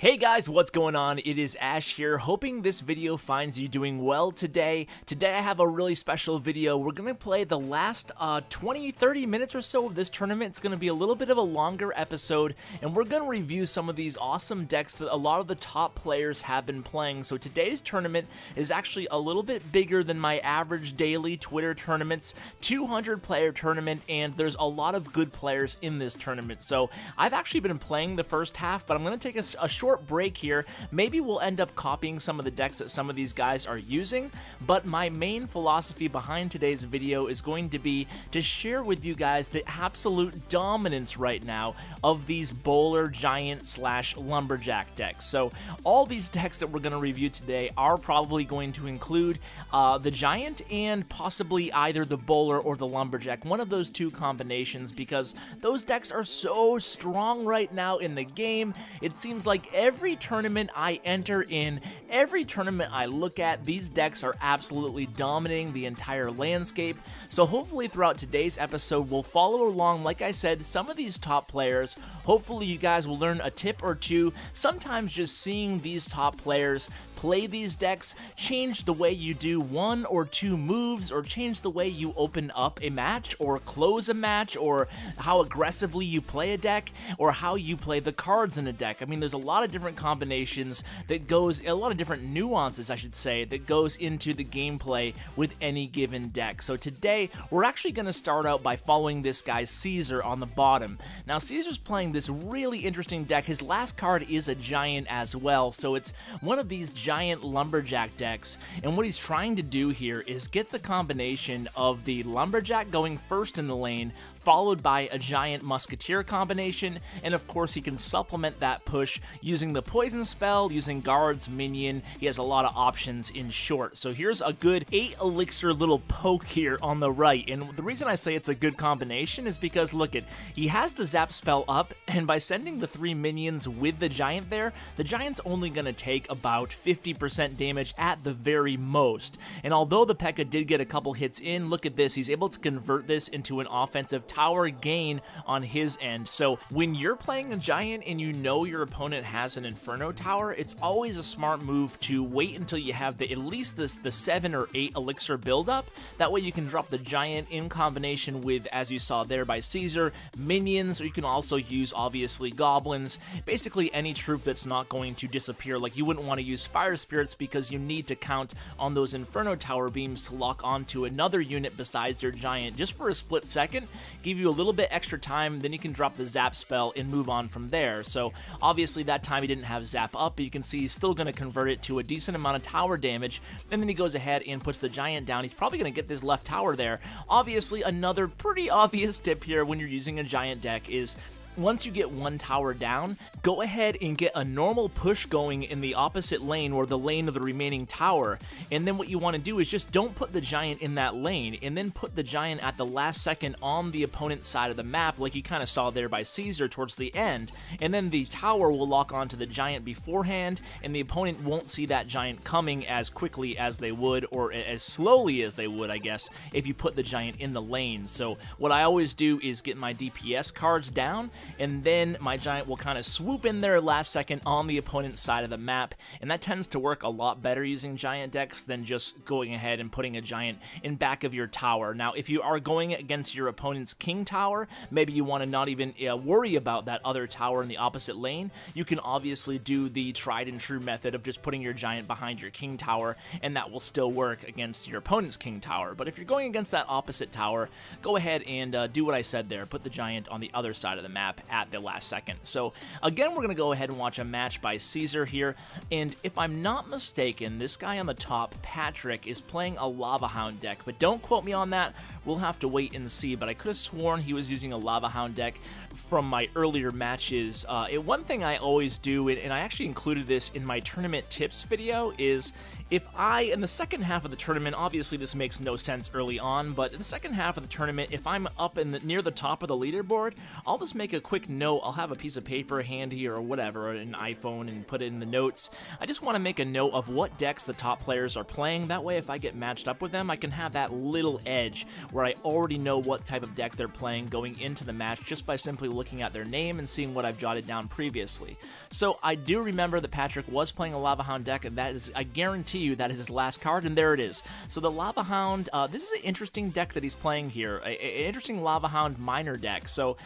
Hey guys, what's going on? It is Ash here, hoping this video finds you doing well today. Today I have a really special video. We're going to play the last 20-30 minutes or so of this tournament. It's going to be a little bit of a longer episode, and we're going to review some of these awesome decks that a lot of the top players have been playing. So today's tournament is actually a little bit bigger than my average daily Twitter tournaments, 200 player tournament, and there's a lot of good players in this tournament. So I've actually been playing the first half, but I'm going to take a short break here. Maybe we'll end up copying some of the decks that some of these guys are using, but my main philosophy behind today's video is going to be to share with you guys the absolute dominance right now of these bowler giant slash lumberjack decks. So all these decks that we're going to review today are probably going to include the giant and possibly either the bowler or the lumberjack, one of those two combinations, because those decks are so strong right now in the game. It seems like every tournament I enter in, every tournament I look at, these decks are absolutely dominating the entire landscape. So hopefully throughout today's episode, we'll follow along, like I said, some of these top players. Hopefully you guys will learn a tip or two. Sometimes just seeing these top players play these decks change the way you do one or two moves, or change the way you open up a match or close a match, or how aggressively you play a deck, or how you play the cards in a deck. I mean, there's a lot of different combinations that goes, a lot of different nuances, I should say, that goes into the gameplay with any given deck. So today, we're actually going to start out by following this guy Caesar on the bottom. Now, Caesar's playing this really interesting deck. His last card is a giant as well, so it's one of these giant lumberjack decks, and what he's trying to do here is get the combination of the lumberjack going first in the lane, followed by a giant musketeer combination, and of course he can supplement that push using the poison spell, using guards, minion. He has a lot of options in short. So here's a good 8 elixir little poke here on the right, and the reason I say it's a good combination is because look he has the zap spell up, and by sending the 3 minions with the giant there, the giant's only going to take about 50% damage at the very most. And although the P.E.K.K.A. did get a couple hits in, look at this, he's able to convert this into an offensive tower gain on his end. So when you're playing a giant and you know your opponent has an inferno tower, it's always a smart move to wait until you have at least the 7 or 8 elixir buildup. That way you can drop the giant in combination with, as you saw there by Caesar, minions, or you can also use obviously goblins, basically any troop that's not going to disappear. Like, you wouldn't want to use fire spirits because you need to count on those inferno tower beams to lock onto another unit besides your giant just for a split second, give you a little bit extra time, then you can drop the zap spell and move on from there. So obviously that time he didn't have zap up, but you can see he's still going to convert it to a decent amount of tower damage, and then he goes ahead and puts the giant down. He's probably going to get this left tower there. Obviously another pretty obvious tip here when you're using a giant deck is, once you get one tower down, go ahead and get a normal push going in the opposite lane, or the lane of the remaining tower, and then what you want to do is just don't put the giant in that lane, and then put the giant at the last second on the opponent's side of the map, like you kind of saw there by Caesar towards the end, and then the tower will lock onto the giant beforehand, and the opponent won't see that giant coming as quickly as they would, or as slowly as they would, I guess, if you put the giant in the lane. So what I always do is get my DPS cards down, and then my giant will kind of swoop in there last second on the opponent's side of the map, and that tends to work a lot better using giant decks than just going ahead and putting a giant in back of your tower. Now, if you are going against your opponent's king tower, maybe you want to not even worry about that other tower in the opposite lane, you can obviously do the tried and true method of just putting your giant behind your king tower, and that will still work against your opponent's king tower. But if you're going against that opposite tower, go ahead and do what I said there, put the giant on the other side of the map at the last second. So again, we're going to go ahead and watch a match by Caesar here, and if I'm not mistaken, this guy on the top, Patrick, is playing a Lava Hound deck, but don't quote me on that. We'll have to wait and see, but I could have sworn he was using a Lava Hound deck from my earlier matches. One thing I always do, and I actually included this in my tournament tips video, is if in the second half of the tournament, obviously this makes no sense early on, but in the second half of the tournament, if I'm up near the top of the leaderboard, I'll just make a quick note, I'll have a piece of paper handy or whatever, an iPhone, and put it in the notes. I just want to make a note of what decks the top players are playing. That way, if I get matched up with them, I can have that little edge where I already know what type of deck they're playing going into the match just by simply looking at their name and seeing what I've jotted down previously. So I do remember that Patrick was playing a Lava Hound deck, and that is, I guarantee you, that is his last card, and there it is. So the Lava Hound, this is an interesting deck that he's playing here, an interesting Lava Hound miner deck. So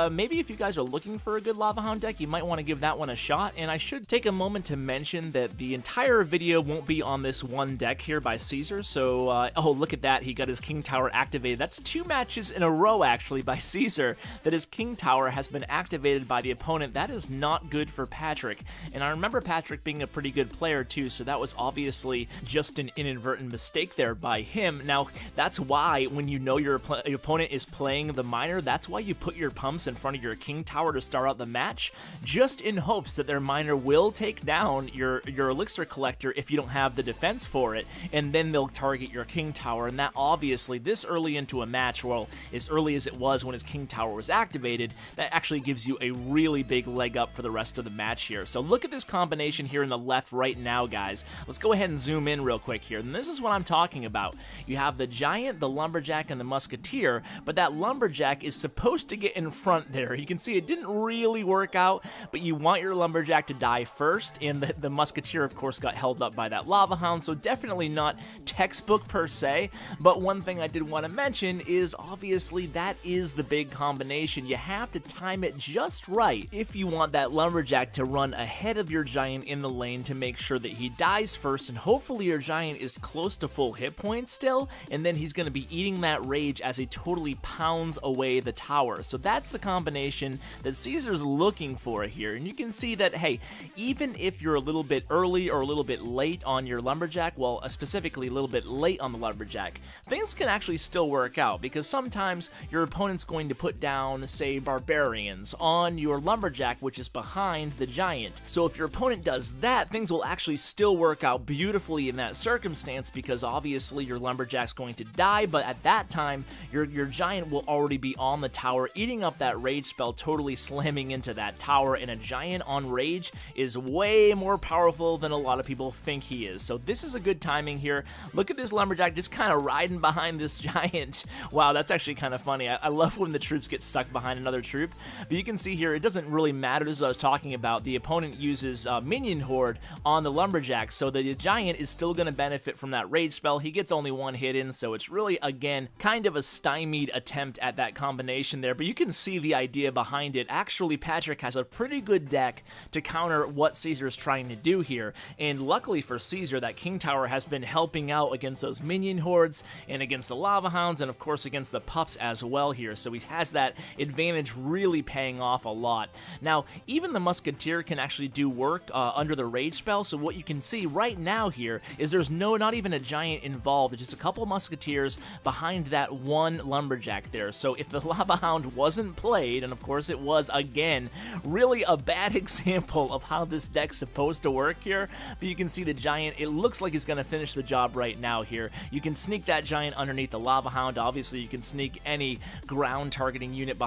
maybe if you guys are looking for a good Lava Hound deck, you might want to give that one a shot. And I should take a moment to mention that the entire video won't be on this one deck here by Caesar. So, oh, look at that, he got his King Tower activated. That's 2 matches in a row, actually, by Caesar, that his King Tower has been activated by the opponent. That is not good for Patrick. And I remember Patrick being a pretty good player, too, so that was obviously just an inadvertent mistake there by him. Now, that's why when you know your opponent is playing the miner, that's why you put your pumps in front of your King Tower to start out the match, just in hopes that their miner will take down your elixir collector if you don't have the defense for it, and then they'll target your King Tower. And that obviously, this early into a match, well, as early as it was when his King Tower was activated, that actually gives you a really big leg up for the rest of the match here. So look at this combination here in the left right now, guys. Let's go ahead and zoom in real quick here, and this is what I'm talking about. You have the Giant, the Lumberjack, and the Musketeer, but that Lumberjack is supposed to get in front there. You can see it didn't really work out, but you want your Lumberjack to die first, and the Musketeer, of course, got held up by that Lava Hound, so definitely not textbook per se. But one thing I did want to mention is obviously that is the big combination. You have to time it just right if you want that Lumberjack to run ahead of your Giant in the lane to make sure that he dies first, and hopefully your Giant is close to full hit points still, and then he's going to be eating that rage as he totally pounds away the tower. So that's the combination that Caesar's looking for here, and you can see that, hey, even if you're a little bit early or a little bit late on your Lumberjack, well, specifically a little bit late on the Lumberjack, things can actually still work out, because sometimes your opponent's going to put down, say, Barbarians on your Lumberjack, which is behind the Giant. So if your opponent does that, things will actually still work out beautifully in that circumstance, because obviously your Lumberjack's going to die, but at that time, your Giant will already be on the tower, eating up that rage spell, totally slamming into that tower, and a Giant on rage is way more powerful than a lot of people think he is. So this is a good timing here. Look at this Lumberjack just kind of riding behind this Giant. Wow, that's actually kind of funny. I love when the troops get stuck behind another troop, but you can see here, it doesn't really matter. This is what I was talking about. The opponent uses Minion Horde on the Lumberjack, so the Giant is still going to benefit from that rage spell. He gets only 1 hit in, so it's really, again, kind of a stymied attempt at that combination there, but you can see the idea behind it. Actually, Patrick has a pretty good deck to counter what Caesar's trying to do here, and luckily for Caesar, that King Tower has been helping out against those Minion Hordes and against the Lava Hounds, and of course against the pups as well here, so he has that advantage really paying off a lot. Now, even the Musketeer can actually do work under the rage spell, so what you can see right now here is there's not even a Giant involved, just a couple Musketeers behind that one Lumberjack there. So if the Lava Hound wasn't played, and of course it was, again, really a bad example of how this deck's supposed to work here, but you can see the Giant, it looks like he's going to finish the job right now here. You can sneak that Giant underneath the Lava Hound. Obviously, you can sneak any ground targeting unit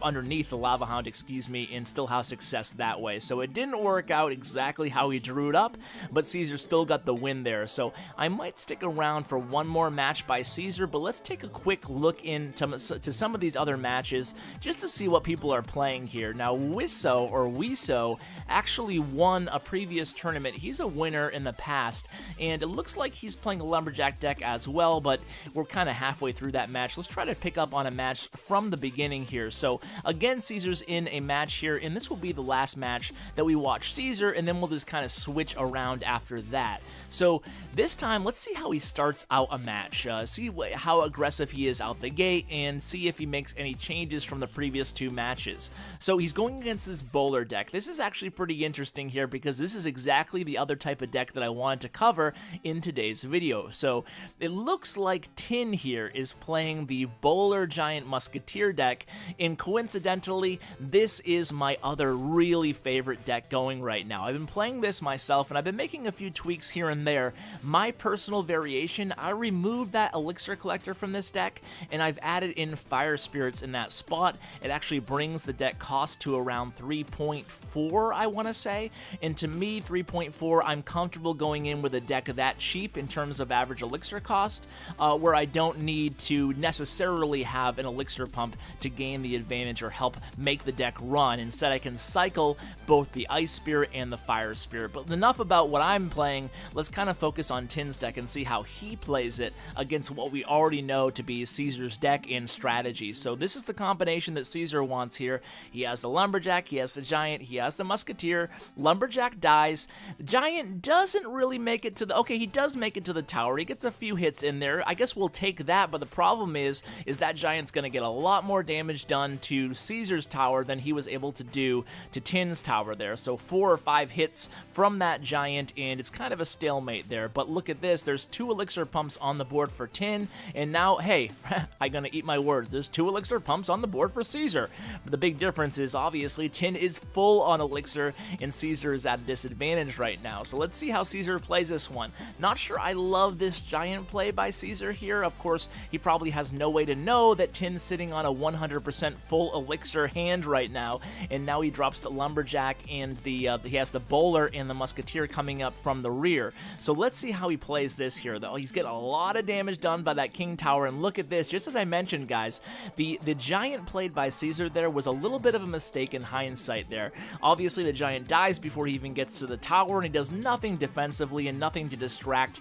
underneath the Lava Hound, excuse me, and still have success that way. So it didn't work out exactly how he drew it up, but Caesar still got the win there. So I might stick around for one more match by Caesar, but let's take a quick look into some of these other matches just to see what people are playing here. Now, Wiso actually won a previous tournament. He's a winner in the past, and it looks like he's playing a Lumberjack deck as well, but we're kind of halfway through that match. Let's try to pick up on a match from the beginning here. So again, Caesar's in a match here, and this will be the last match that we watch Caesar, and then we'll just kind of switch around after that. So this time, let's see how he starts out a match, see how aggressive he is out the gate, and see if he makes any changes from the previous 2 matches. So he's going against this bowler deck. This is actually pretty interesting here, because this is exactly the other type of deck that I wanted to cover in today's video. So it looks like Tin here is playing the Bowler Giant Musketeer deck, and coincidentally, this is my other really favorite deck going right now. I've been playing this myself, and I've been making a few tweaks here and there. My personal variation, I removed that Elixir Collector from this deck, and I've added in Fire Spirits in that spot. It actually actually brings the deck cost to around 3.4, I want to say. And to me, 3.4, I'm comfortable going in with a deck that cheap in terms of average elixir cost, where I don't need to necessarily have an elixir pump to gain the advantage or help make the deck run. Instead, I can cycle both the Ice Spirit and the Fire Spirit. But enough about what I'm playing. Let's kind of focus on Tin's deck and see how he plays it against what we already know to be Caesar's deck and strategy. So this is the combination that Caesar wants here. He has the Lumberjack, he has the Giant, he has the Musketeer. Lumberjack dies. The Giant doesn't really make it to the... Okay, he does make it to the tower. He gets a few hits in there. I guess we'll take that, but the problem is that Giant's going to get a lot more damage done to Caesar's tower than he was able to do to Tin's tower there. So 4 or 5 hits from that Giant, and it's kind of a stalemate there. But look at this. There's 2 elixir pumps on the board for Tin, and now, hey, I'm going to eat my words. There's 2 elixir pumps on the board for Caesar. But the big difference is, obviously, Tin is full on elixir, and Caesar is at a disadvantage right now. So let's see how Caesar plays this one. Not sure I love this Giant play by Caesar here. Of course, he probably has no way to know that Tin's sitting on a 100% full elixir hand right now, and now he drops the Lumberjack, and he has the Bowler and the Musketeer coming up from the rear. So let's see how he plays this here, though. He's getting a lot of damage done by that King Tower, and look at this. Just as I mentioned, guys, the Giant played by Caesar there was a little bit of a mistake in hindsight there. Obviously, the Giant dies before he even gets to the tower, and he does nothing defensively and nothing to distract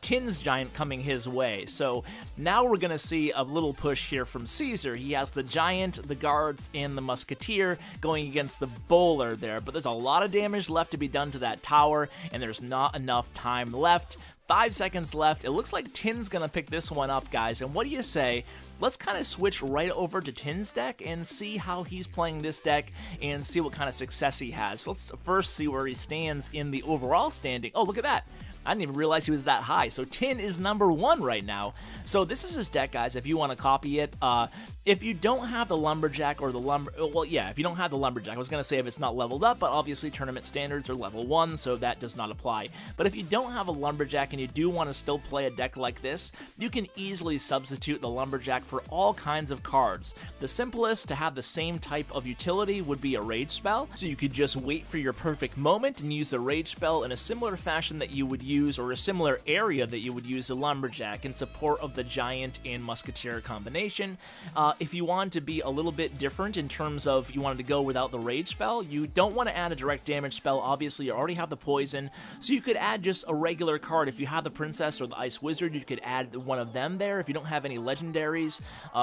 Tin's Giant coming his way. So now we're going to see a little push here from Caesar. He has the Giant, the Guards, and the Musketeer going against the Bowler there, but there's a lot of damage left to be done to that tower, and there's not enough time left. 5 seconds left. It looks like Tin's going to pick this one up, guys, and what do you say? Let's kind of switch right over to Tin's deck and see how he's playing this deck and see what kind of success he has. Let's first see where he stands in the overall standing. Oh, look at that. I didn't even realize he was that high. So Tin is number 1 right now. So this is his deck, guys, if you want to copy it. If you don't have the Lumberjack or the if you don't have the Lumberjack, I was going to say if it's not leveled up, but obviously tournament standards are level 1, so that does not apply. But if you don't have a Lumberjack and you do want to still play a deck like this, you can easily substitute the Lumberjack for all kinds of cards. The simplest to have the same type of utility would be a Rage Spell, so you could just wait for your perfect moment and use the Rage Spell in a similar fashion that you would use, or a similar area that you would use the Lumberjack in support of the Giant and Musketeer combination. If you want to be a little bit different in terms of you wanted to go without the Rage Spell, you don't want to add a direct damage spell. Obviously, you already have the Poison, so you could add just a regular card. If you have the Princess or the Ice Wizard, you could add one of them there. If you don't have any legendaries,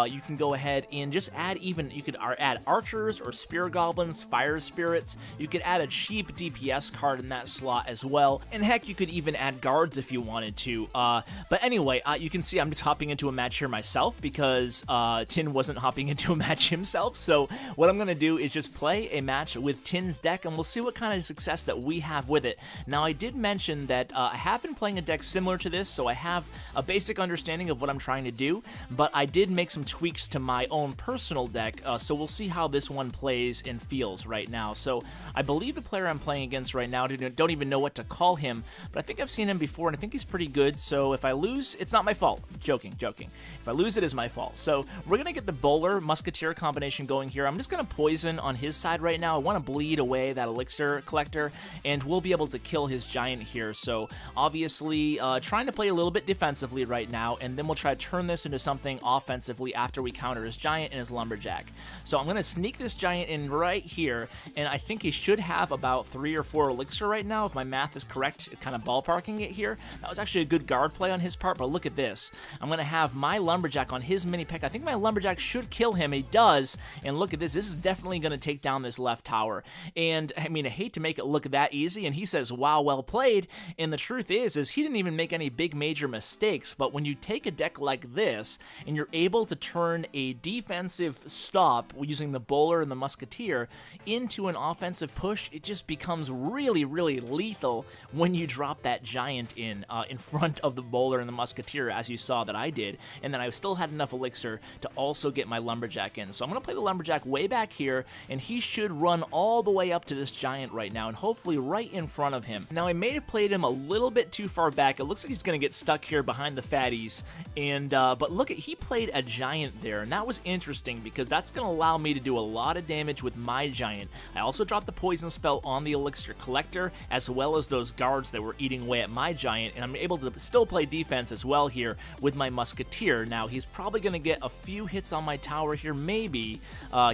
you can go ahead and just add you could add Archers or Spear Goblins, Fire Spirits. You could add a cheap DPS card in that slot as well, and heck, you could even add Guards if you wanted to. But anyway, you can see I'm just hopping into a match here myself because Tin wasn't hopping into a match himself. So what I'm going to do is just play a match with Tin's deck, and we'll see what kind of success that we have with it. Now, I did mention that I have been playing a deck similar to this, so I have a basic understanding of what I'm trying to do, but I did make some tweaks to my own personal deck, so we'll see how this one plays and feels right now. So I believe the player I'm playing against right now, don't even know what to call him, but I think I've seen him before, and I think he's pretty good, so if I lose, it's not my fault. Joking. If I lose, it is my fault. So we're going to get the Bowler Musketeer combination going here. I'm just going to Poison on his side right now. I want to bleed away that Elixir Collector, and we'll be able to kill his Giant here. So obviously, trying to play a little bit defensively right now, and then we'll try to turn this into something offensively after we counter his Giant and his Lumberjack. So I'm going to sneak this Giant in right here, and I think he should have about 3 or 4 Elixir right now, if my math is correct, kind of ballparking it here. That was actually a good guard play on his part, but look at this. I'm going to have my Lumberjack on his mini pick. I think my Lumberjack should kill him. He does, and look at this. This is definitely going to take down this left tower. And, I mean, I hate to make it look that easy, and he says, wow, well played, and the truth is he didn't even make any big major mistakes, but when you take a deck like this, and you're able to turn a defensive stop using the Bowler and the Musketeer into an offensive push, it just becomes really, really lethal when you drop that giant in front of the bowler and the musketeer, as you saw that I did, and then I still had enough elixir to also get my lumberjack in. So I'm going to play the lumberjack way back here, and he should run all the way up to this giant right now, and hopefully right in front of him. Now, I may have played him a little bit too far back. It looks like he's going to get stuck here behind the fatties, and but look, he played a giant there, and that was interesting because that's going to allow me to do a lot of damage with my giant. I also dropped the poison spell on the elixir collector, as well as those guards that were eating away at my giant, and I'm able to still play defense as well here with my musketeer. Now, he's probably going to get a few hits on my tower here, maybe.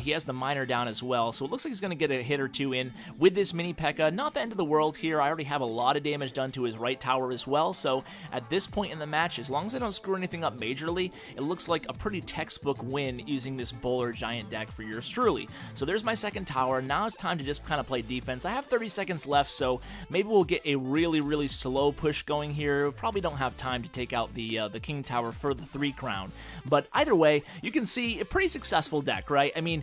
He has the miner down as well, so it looks like he's going to get a hit or two in with this mini P.E.K.K.A. Not the end of the world here. I already have a lot of damage done to his right tower as well, so at this point in the match, as long as I don't screw anything up majorly, it looks like a pretty textbook win using this bowler giant deck for yours truly. So there's my second tower. Now it's time to just kind of play defense. I have 30 seconds left, so maybe we'll get a really slow push going here. Probably don't have time to take out the king tower for the 3 crown. But either way, you can see a pretty successful deck, right? I mean,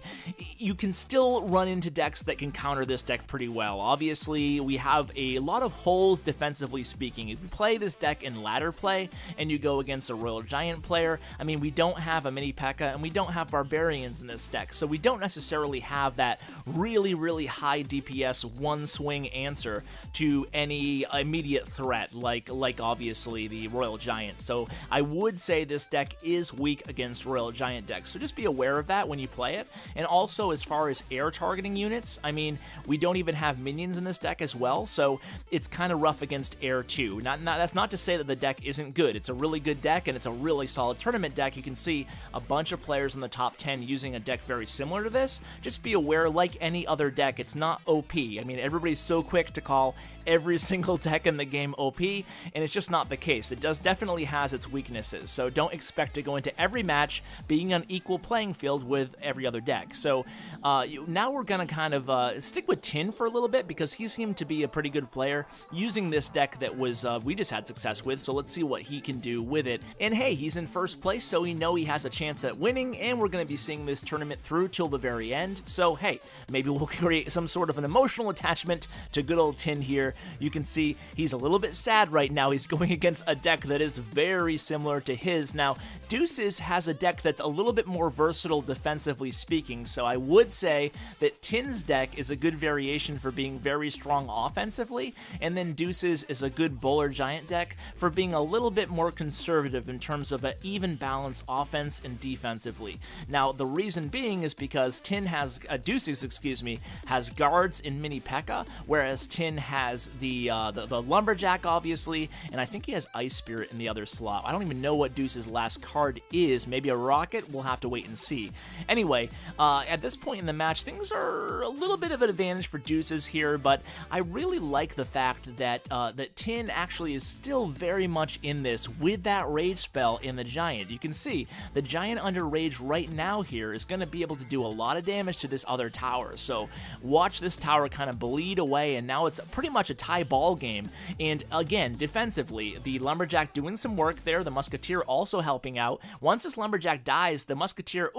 you can still run into decks that can counter this deck pretty well. Obviously, we have a lot of holes defensively speaking. If you play this deck in ladder play and you go against a Royal Giant player, I mean, we don't have a mini P.E.K.K.A. and we don't have barbarians in this deck, so we don't necessarily have that really high DPS one swing answer to any immediate threat like obviously the Royal Giant. So I would say this deck is weak against Royal Giant decks, so just be aware of that when you play it. And also, as far as air targeting units, I mean, we don't even have minions in this deck as well, so it's kind of rough against air too. That's not to say that the deck isn't good. It's a really good deck, and it's a really solid tournament deck. You can see a bunch of players in the top 10 using a deck very similar to this. Just be aware, like any other deck, it's not OP. I mean, everybody's so quick to call every single deck in the game OP, and it's just not the case. It definitely has its weaknesses, so don't expect to go into every match being on equal playing field with every other deck. So now we're gonna kind of stick with Tin for a little bit because he seemed to be a pretty good player using this deck that was we just had success with, so let's see what he can do with it. And hey, he's in first place, so we know he has a chance at winning, and we're gonna be seeing this tournament through till the very end. So hey, maybe we'll create some sort of an emotional attachment to good old Tin here. You can see he's a little bit sad right now. He's going against a deck that is very similar to his. Now, Deuces has a deck that's a little bit more versatile defensively speaking, so I would say that Tin's deck is a good variation for being very strong offensively, and then Deuces is a good bowler giant deck for being a little bit more conservative in terms of an even balance offense and defensively. Now, the reason being is because Tin has, Deuces, excuse me, has guards in mini P.E.K.K.A, whereas Tin has the lumberjack, obviously, and I think he has Ice Spirit in the other slot. I don't even know what Deuce's last card is. Maybe a rocket? We'll have to wait and see. Anyway, at this point in the match, things are a little bit of an advantage for Deuces here, but I really like the fact that that Tin actually is still very much in this with that rage spell in the giant. You can see the giant under rage right now here is going to be able to do a lot of damage to this other tower. So watch this tower kind of bleed away, and now it's pretty much a tie ball game. And again, defensively, the lumberjack doing some work there, the musketeer also helping out. Once this lumberjack dies, the musketeer,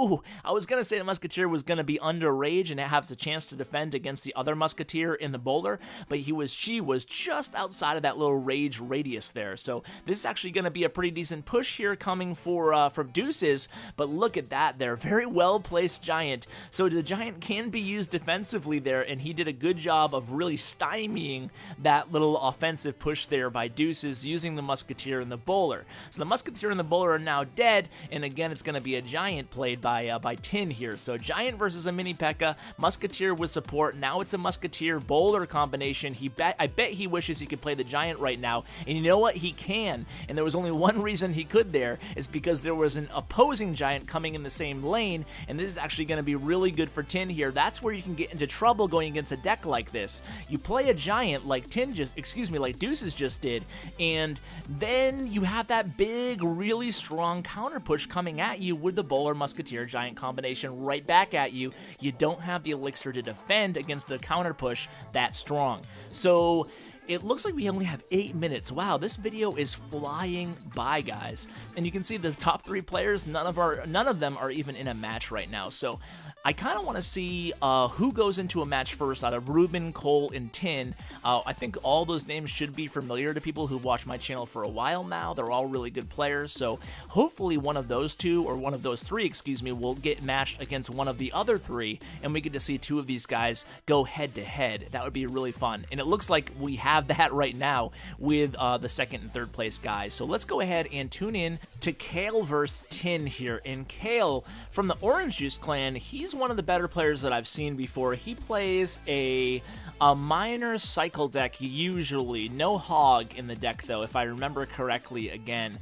I was going to say the musketeer was going to be under rage and has a chance to defend against the other musketeer in the bowler, but she was just outside of that little rage radius there. So this is actually going to be a pretty decent push here coming from Deuces, but look at that there, very well placed giant. So the giant can be used defensively there, and he did a good job of really stymieing that little offensive push there by Deuces using the musketeer and the bowler. So the musketeer and the bowler are now dead, and again, it's going to be a giant played by Tin here. So giant versus a mini P.E.K.K.A, musketeer with support. Now it's a musketeer bowler combination. I bet he wishes he could play the giant right now, and you know what? He can, and there was only one reason he could there, is because there was an opposing giant coming in the same lane, and this is actually going to be really good for Tin here. That's where you can get into trouble going against a deck like this. You play a giant like like Deuces just did, and then you have that big, really strong counter push coming at you with the bowler musketeer giant combination right back at you. You don't have the elixir to defend against a counter push that strong. So it looks like we only have 8 minutes. Wow, this video is flying by, guys. And you can see the top 3 players, none of them are even in a match right now. So I kind of want to see who goes into a match first out of Ruben, Cole, and Tin. I think all those names should be familiar to people who've watched my channel for a while now. They're all really good players, so hopefully one of those two, or one of those three, excuse me, will get matched against one of the other three, and we get to see two of these guys go head-to-head. That would be really fun, and it looks like we have that right now with the second and third place guys. So let's go ahead and tune in to Kale versus Tin here. And Kale from the Orange Juice clan, he's one of the better players that I've seen before. He plays a minor cycle deck usually. No hog in the deck though, if I remember correctly again.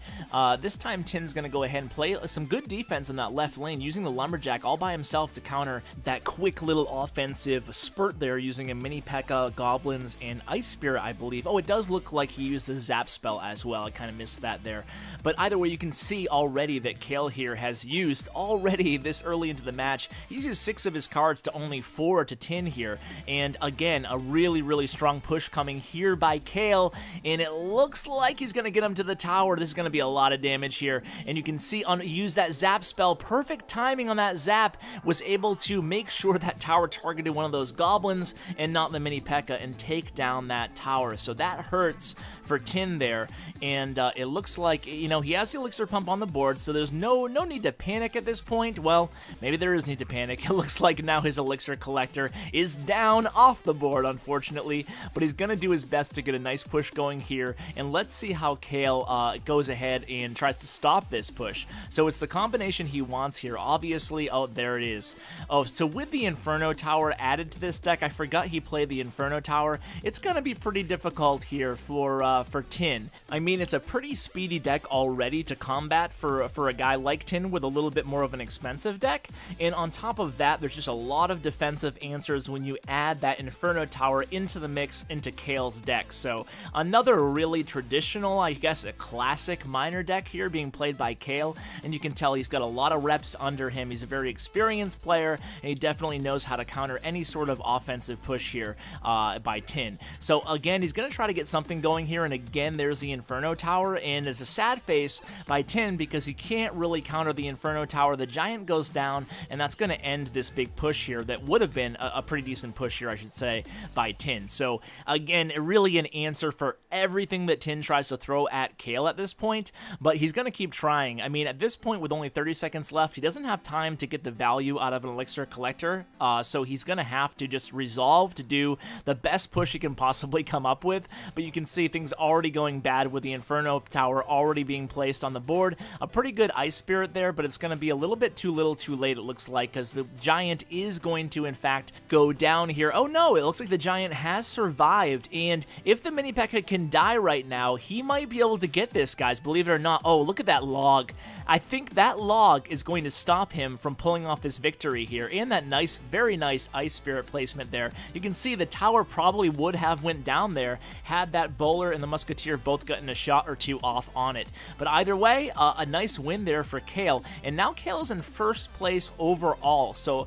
This time Tin's going to go ahead and play some good defense in that left lane using the Lumberjack all by himself to counter that quick little offensive spurt there using a mini P.E.K.K.A, Goblins, and Ice Spirit, I believe. Oh, it does look like he used the Zap spell as well. I kind of missed that there. But either way, you can see already that Kale here has used already this early into the match. He's used 6 of his cards to only 4 to Tin here. And again, a really, really strong push coming here by Kale. And it looks like he's going to get him to the tower. This is going to be a lot of damage here. And you can see use that Zap spell. Perfect timing on that Zap. Was able to make sure that tower targeted one of those Goblins and not the mini P.E.K.K.A and take down that tower. So that hurts for Tin there. And it looks like, you know, he has the Elixir Pump on the board, so there's no need to panic at this point. Well, maybe there is need to panic. It looks like now his Elixir Collector is down off the board, unfortunately, but he's going to do his best to get a nice push going here, and let's see how Kale goes ahead and tries to stop this push. So it's the combination he wants here, obviously. Oh, there it is. Oh, so with the Inferno Tower added to this deck, I forgot he played the Inferno Tower. It's going to be pretty difficult here for Tin. I mean, it's a pretty speedy deck already to combat for a guy like Tin with a little bit more of an expensive deck, and on top of that, there's just a lot of defensive answers when you add that Inferno Tower into the mix into Kale's deck. So another really traditional, I guess a classic minor deck here being played by Kale, and you can tell he's got a lot of reps under him. He's a very experienced player, and he definitely knows how to counter any sort of offensive push here by Tin. So again, he's going to try to get something going here, and again, there's the Inferno Tower, and it's a sad face by Tin because he can't really counter the Inferno Tower. The Giant goes down, and that's going to end this big push here that would have been a pretty decent push here, I should say, by Tin. So again, really an answer for everything that Tin tries to throw at Kale at this point, but he's going to keep trying. I mean, at this point, with only 30 seconds left, he doesn't have time to get the value out of an Elixir Collector, so he's going to have to just resolve to do the best push he can possibly come up with, but you can see things already going bad with the Inferno Tower already being placed on the board. A pretty good Ice Spirit there, but it's going to be a little bit too little too late, it looks like, because the Giant is going to, in fact, go down here. Oh no, it looks like the Giant has survived, and if the mini P.E.K.K.A can die right now, he might be able to get this, guys, believe it or not. Oh, look at that log. I think that log is going to stop him from pulling off this victory here, and that nice, very nice Ice Spirit placement there. You can see the tower probably would have went down there had that Bowler and the Musketeer both gotten a shot or two off on it. But either way, a nice win there for Kale, and now Kale is in first place overall, so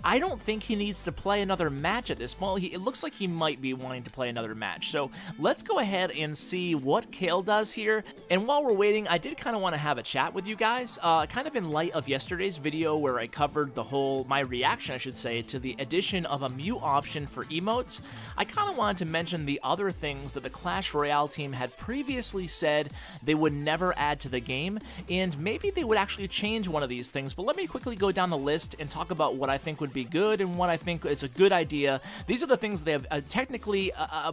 I don't think he needs to play another match at this point. It looks like he might be wanting to play another match. So let's go ahead and see what Kale does here. And while we're waiting, I did kind of want to have a chat with you guys, kind of in light of yesterday's video where I covered my reaction, I should say, to the addition of a mute option for emotes. I kind of wanted to mention the other things that the Clash Royale team had previously said they would never add to the game, and maybe they would actually change one of these things. But let me quickly go down the list and talk about what I think would be good and what I think is a good idea. These are the things they have technically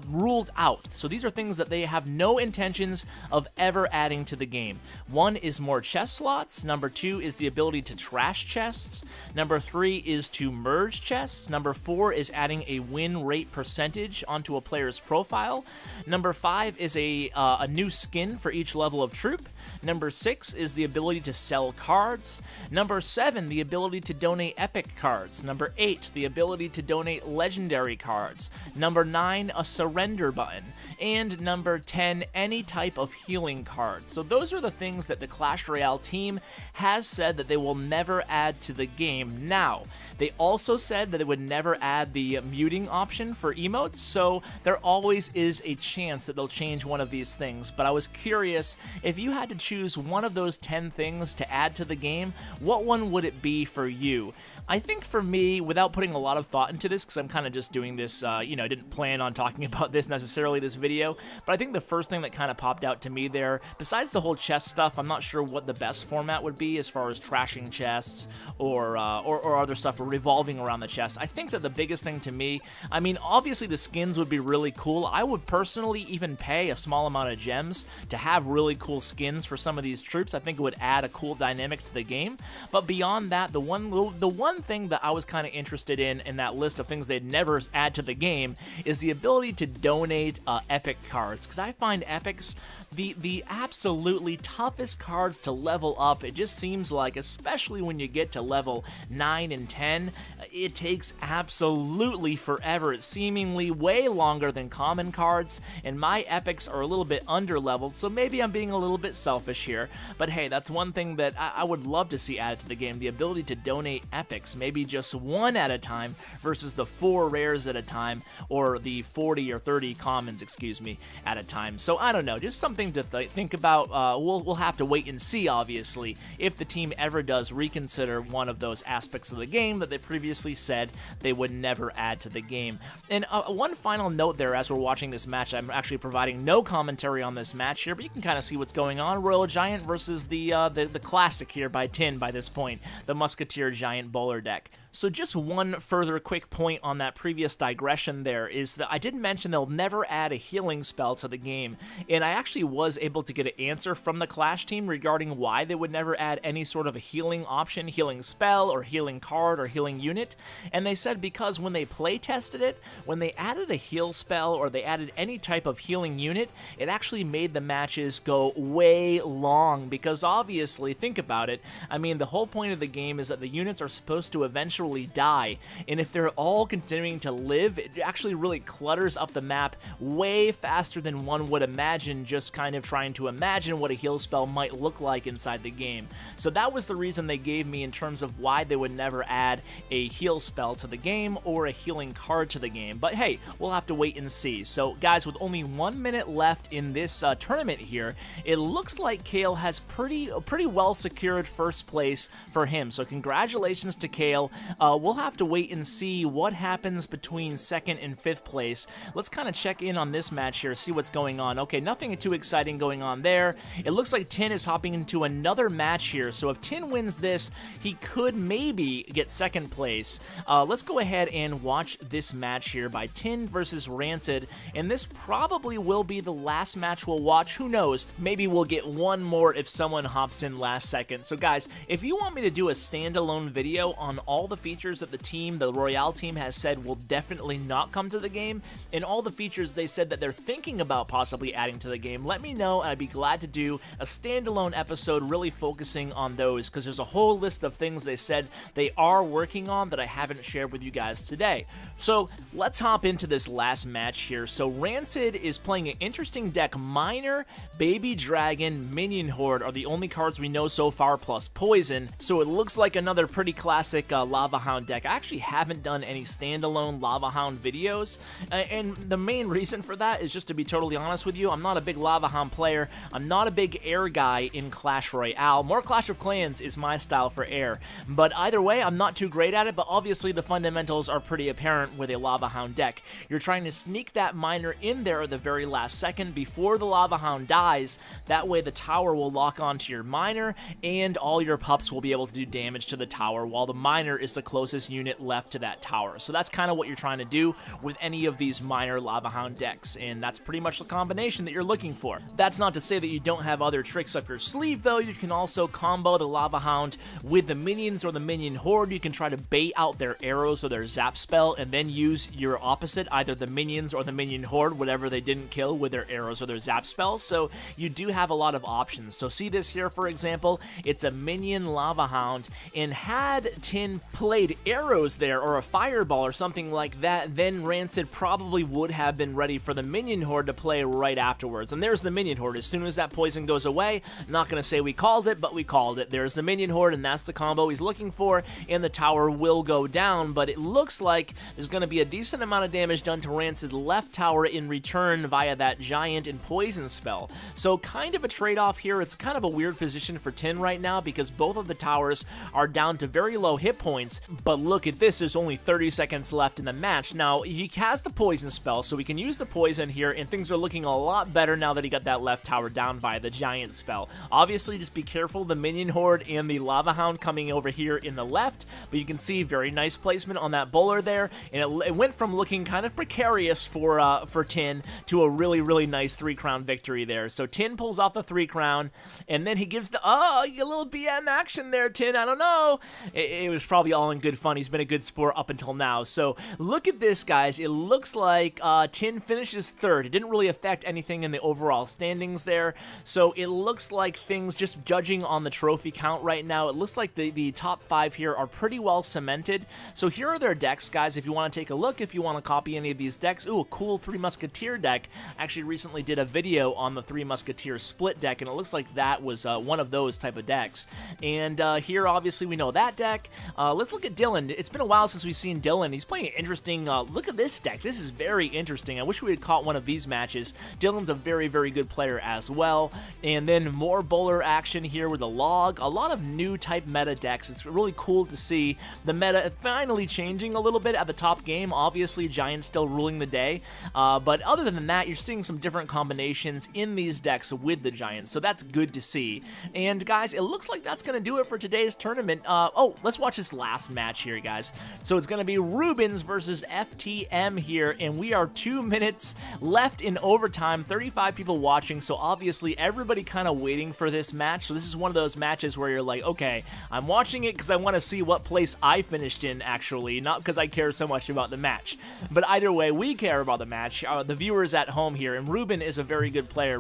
ruled out. So these are things that they have no intentions of ever adding to the game. One is more chest slots. Number 2 is the ability to trash chests. Number 3 is to merge chests. Number 4 is adding a win rate percentage onto a player's profile. Number 5 is a new skin for each level of troop. Number 6 is the ability to sell cards. Number 7, the ability to donate epic cards. Number 8, the ability to donate legendary cards. Number 9, a surrender button. And number 10, any type of healing card. So those are the things that the Clash Royale team has said that they will never add to the game. Now, they also said that they would never add the muting option for emotes, so there always is a chance that they'll change one of these things. But I was curious, if you had to choose one of those 10 things to add to the game, what one would it be for you? I think for me, without putting a lot of thought into this, because I'm kind of just doing this, you know, I didn't plan on talking about this necessarily this video, but I think the first thing that kind of popped out to me there, besides the whole chest stuff, I'm not sure what the best format would be as far as trashing chests or other stuff revolving around the chest. I think that the biggest thing to me, I mean, obviously the skins would be really cool. I would personally even pay a small amount of gems to have really cool skins for some of these troops. I think it would add a cool dynamic to the game. But beyond that, the one thing that I was kind of interested in that list of things they'd never add to the game is the ability to donate epic cards, because I find epics the absolutely toughest cards to level up. It just seems like, especially when you get to level 9 and 10, it takes absolutely forever. It's seemingly way longer than common cards, and my epics are a little bit under-leveled, so maybe I'm being a little bit selfish here. But hey, that's one thing that I would love to see added to the game, the ability to donate epics, maybe just one at a time versus the 4 rares at a time, or the 40 or 30 commons, excuse me, at a time. So I don't know, just something to think about. We'll have to wait and see, obviously, if the team ever does reconsider one of those aspects of the game that they previously said they would never add to the game. And one final note there, as we're watching this match, I'm actually providing no commentary on this match here, but you can kind of see what's going on. Royal Giant versus the classic here by Tin by this point, the Musketeer Giant Bowler deck. So just one further quick point on that previous digression there is that I did mention they'll never add a healing spell to the game, and I actually was able to get an answer from the Clash team regarding why they would never add any sort of a healing option, healing spell, or healing card, or healing unit, and they said because when they play tested it, when they added a heal spell or they added any type of healing unit, it actually made the matches go way long, because obviously, think about it, I mean, the whole point of the game is that the units are supposed to eventually die, and if they're all continuing to live, it actually really clutters up the map way faster than one would imagine, just kind of trying to imagine what a heal spell might look like inside the game. So that was the reason they gave me in terms of why they would never add a heal spell to the game or a healing card to the game. But hey, we'll have to wait and see. So guys, with only 1 minute left in this tournament here, it looks like Kale has pretty well secured first place for him. So congratulations to Kale. We'll have to wait and see what happens between 2nd and 5th place. Let's kind of check in on this match here, see what's going on. Okay, nothing too exciting going on there. It looks like Tin is hopping into another match here, so if Tin wins this, he could maybe get 2nd place. Let's go ahead and watch this match here by Tin versus Rancid, and this probably will be the last match we'll watch. Who knows? Maybe we'll get one more if someone hops in last second. So guys, if you want me to do a standalone video on all the features that the Royale team has said will definitely not come to the game, and all the features they said that they're thinking about possibly adding to the game, let me know, and I'd be glad to do a standalone episode really focusing on those, because there's a whole list of things they said they are working on that I haven't shared with you guys today. So let's hop into this last match here. So Rancid is playing an interesting deck. Miner, Baby Dragon, Minion Horde are the only cards we know so far, plus Poison, so it looks like another pretty classic Lava Hound deck. I actually haven't done any standalone Lava Hound videos, and the main reason for that is, just to be totally honest with you, I'm not a big Lava Hound player. I'm not a big air guy in Clash Royale. More Clash of Clans is my style for air, but either way, I'm not too great at it, but obviously the fundamentals are pretty apparent with a Lava Hound deck. You're trying to sneak that miner in there at the very last second before the Lava Hound dies. That way the tower will lock onto your miner, and all your pups will be able to do damage to the tower, while the miner is the closest unit left to that tower. So that's kind of what you're trying to do with any of these minor Lava Hound decks, and that's pretty much the combination that you're looking for. That's not to say that you don't have other tricks up your sleeve, though. You can also combo the Lava Hound with the minions or the Minion Horde. You can try to bait out their arrows or their zap spell, and then use your opposite, either the minions or the Minion Horde, whatever they didn't kill, with their arrows or their zap spell. So you do have a lot of options. So see this here, for example, it's a Minion Lava Hound, and had Tin played arrows there or a fireball or something like that, then Rancid probably would have been ready for the Minion Horde to play right afterwards. And there's the Minion Horde. As soon as that poison goes away, I'm not going to say we called it, but we called it. There's the Minion Horde, and that's the combo he's looking for, and the tower will go down, but it looks like there's going to be a decent amount of damage done to Rancid's left tower in return via that giant and poison spell. So kind of a trade-off here. It's kind of a weird position for Tin right now, because both of the towers are down to very low hit points, But look at this, there's only 30 seconds left in the match. Now, he has the poison spell, so we can use the poison here, and things are looking a lot better now that he got that left tower down by the giant spell. Obviously, just be careful, the minion horde and the lava hound coming over here in the left, but you can see very nice placement on that bowler there, and it went from looking kind of precarious for Tin to a really nice 3-crown victory there. So Tin pulls off the 3-crown, and then he gives the, a little BM action there, Tin, I don't know. It was probably all in good fun. He's been a good sport up until now. So look at this, guys. It looks like Tin finishes third. It didn't really affect anything in the overall standings there. So it looks like things, just judging on the trophy count right now, it looks like the top 5 here are pretty well cemented. So here are their decks, guys, if you want to take a look, if you want to copy any of these decks. Ooh, a cool 3 Musketeer deck. I actually recently did a video on the 3 Musketeer split deck, and it looks like that was one of those type of decks. And here, obviously, we know that deck. Let's look at Dylan. It's been a while since we've seen Dylan. He's playing an interesting, look at this deck. This is very interesting. I wish we had caught one of these matches. Dylan's a very good player as well. And then more bowler action here with a log. A lot of new type meta decks. It's really cool to see the meta finally changing a little bit at the top game. Obviously, Giants still ruling the day. But other than that, you're seeing some different combinations in these decks with the Giants. So that's good to see. And guys, it looks like that's going to do it for today's tournament. Oh, let's watch this last match here, guys. So it's going to be Rubens versus FTM here, and we are 2 minutes left in overtime, 35 people watching, so obviously everybody kind of waiting for this match. So this is one of those matches where you're like, okay, I'm watching it because I want to see what place I finished in, actually, not because I care so much about the match. But either way, we care about the match, the viewers at home here, and Rubens is a very good player.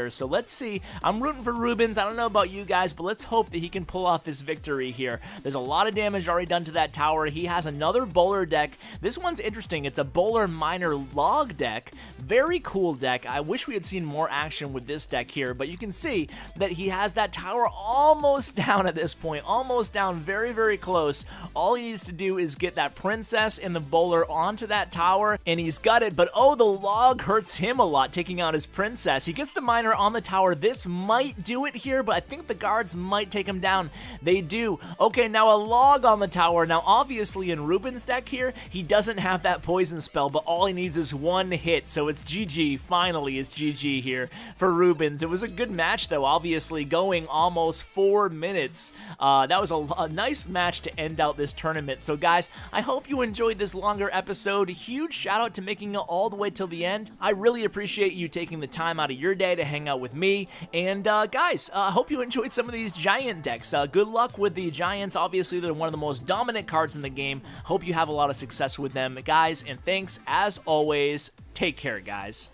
So let's see. I'm rooting for Rubens. I don't know about you guys, but let's hope that he can pull off this victory here. There's a lot of damage already done to that tower. He has another bowler deck. This one's interesting. It's a bowler minor log deck. Very cool deck. I wish we had seen more action with this deck here, but you can see that he has that tower almost down at this point. Almost down, very close. All he needs to do is get that princess and the bowler onto that tower, and he's got it, but oh, the log hurts him a lot, taking out his princess. He gets the miner on the tower. This might do it here, but I think the guards might take him down. They do. Okay, now a log on the tower. Now, obviously, in Rubens' deck here, he doesn't have that poison spell, but all he needs is one hit, so it's GG. Finally, it's GG here for Rubens. It was a good match, though, obviously, going almost 4 minutes. That was a nice match to end out this tournament. So, guys, I hope you enjoyed this longer episode. Huge shout out to making it all the way till the end. I really appreciate you taking the time out of your day to hang out with me. And, guys, I hope you enjoyed some of these giant decks. Good luck with the Giants. Obviously, they're one of the most dominant cards in the game. Hope you have a lot of success with them, guys. And thanks, as always. Take care, guys.